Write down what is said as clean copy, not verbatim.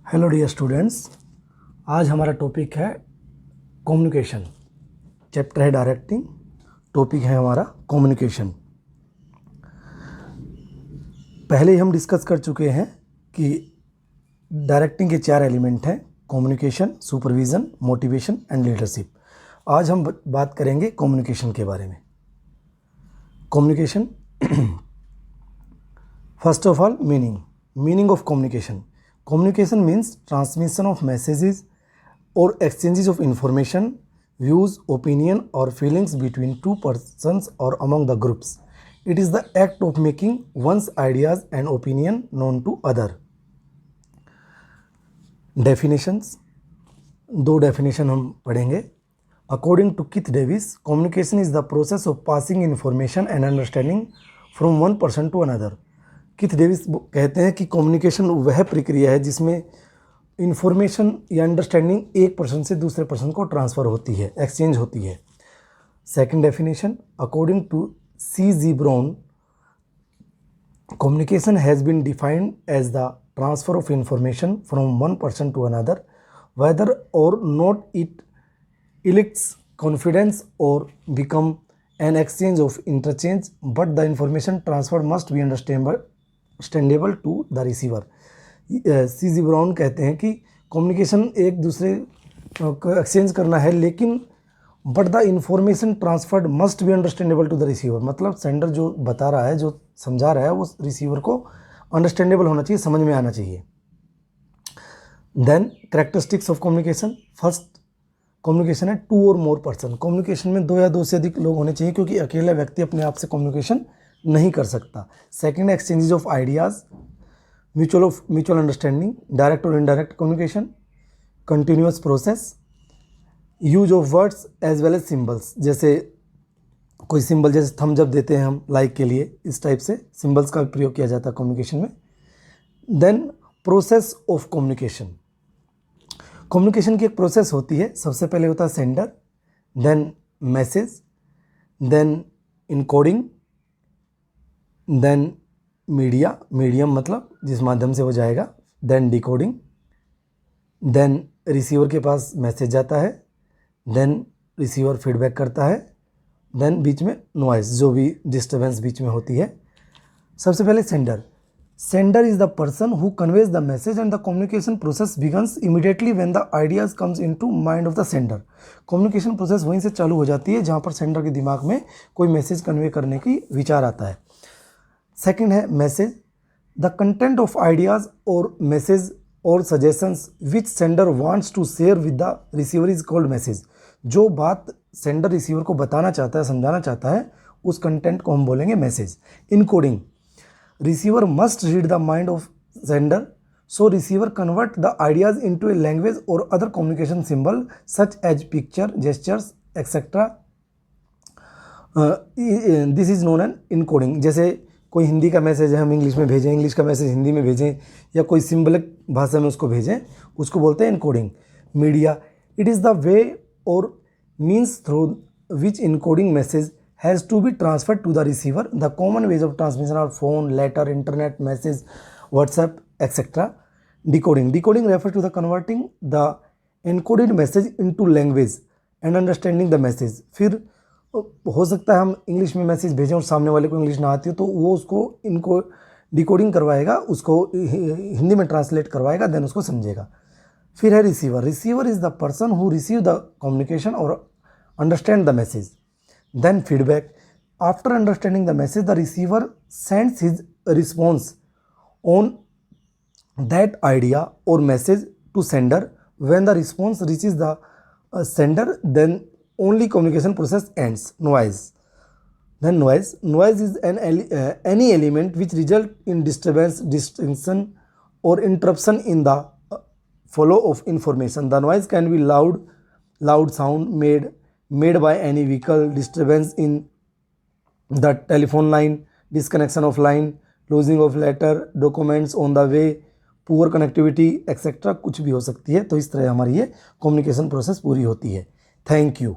Hello dear students, आज हमारा topic है कम्युनिकेशन। चैप्टर है डायरेक्टिंग, टॉपिक है हमारा कम्युनिकेशन। पहले ही हम डिस्कस कर चुके हैं कि डायरेक्टिंग के 4 एलिमेंट हैं: communication, supervision, motivation and leadership. आज हम बात करेंगे कम्युनिकेशन के बारे में। Communication, first of all meaning of communication. Communication means transmission of messages or exchanges of information, views, opinion or feelings between two persons or among the groups. It is the act of making one's ideas and opinion known to other. Definitions, 2 definition हम पढ़ेंगे. According to Keith Davis, communication is the process of passing information and understanding from one person to another. किथ Davis कहते हैं कि communication वह प्रक्रिया है जिसमें इंफॉर्मेशन या अंडरस्टैंडिंग एक पर्सन से दूसरे पर्सन को ट्रांसफ़र होती है, एक्सचेंज होती है. Second definition, according to C.G. Brown, communication has been defined as the transfer of information from one person to another, whether or not it elicits confidence or become an exchange of interchange, but the information transferred must be understandable to the receiver. C.G. Brown कहते हैं कि communication एक दूसरे को exchange करना है, लेकिन but the information transferred must be understandable to the receiver. मतलब सेंडर जो बता रहा है, जो समझा रहा है, वो रिसीवर को अंडरस्टैंडेबल होना चाहिए, समझ में आना चाहिए. Then characteristics of communication. First, communication है two or more person. Communication में 2 या 2 से अधिक लोग होने चाहिए, क्योंकि अकेला व्यक्ति अपने आप से कम्युनिकेशन नहीं कर सकता. Second, exchanges of ideas, mutual understanding, direct और indirect communication, continuous process, use of words as well as symbols. जैसे कोई सिंबल, जैसे थम्स अप देते हैं हम लाइक के लिए, इस टाइप से सिम्बल्स का प्रयोग किया जाता है कम्युनिकेशन में. Then process of communication. Communication की एक प्रोसेस होती है. सबसे पहले होता है sender, then message, then encoding, then medium मतलब जिस माध्यम से वो जाएगा, देन डिकोडिंग, देन रिसीवर के पास मैसेज जाता है, देन रिसीवर फीडबैक करता है, देन बीच में नॉइज़, जो भी डिस्टर्बेंस बीच में होती है. सबसे पहले sender. Sender is the person who conveys the message and the communication process begins immediately when the ideas comes into mind of the sender. Communication process वहीं से चालू हो जाती है जहाँ पर सेंडर के दिमाग में कोई मैसेज कन्वे करने की विचार आता है. सेकंड है message. The content of ideas or message or suggestions which sender wants to share with the receiver is called message. जो बात सेंडर रिसीवर को बताना चाहता है, समझाना चाहता है, उस कंटेंट को हम बोलेंगे message. Encoding. Receiver must read the mind of sender, so receiver convert the ideas into a language or other communication symbol such as picture, gestures, etc. This is known as encoding. जैसे कोई हिंदी का message है, हम English में भेजें, English का message Hindi में भेजें, या कोई सिंबलिक भाषा में उसको भेजें, उसको बोलते हैं encoding. Media. It is the way और means through which encoding message has to be transferred to the receiver. The common ways of transmission are phone, letter, internet, message, WhatsApp, etc. Decoding. Decoding refers to the converting the encoded message into language and understanding the message. फिर हो सकता है हम English में message भेजें और सामने वाले को इंग्लिश ना आती हो, तो वो उसको इनको डिकोडिंग करवाएगा, उसको हिंदी में ट्रांसलेट करवाएगा, देन उसको समझेगा. फिर है receiver. Receiver is the person who receive the communication और understand the message. Then feedback. After understanding the message, the receiver sends his response on that idea or message to sender. When the response reaches the sender, then only communication process ends. Noise. Then noise. Noise is any element which result in disturbance, distinction or interruption in the flow of information. The noise can be loud sound made by any vehicle, disturbance in the telephone line, disconnection of line, losing of letter, documents on the way, poor connectivity, etc. कुछ भी हो सकती है. तो इस तरह हमारी ये कम्युनिकेशन प्रोसेस पूरी होती है. Thank you.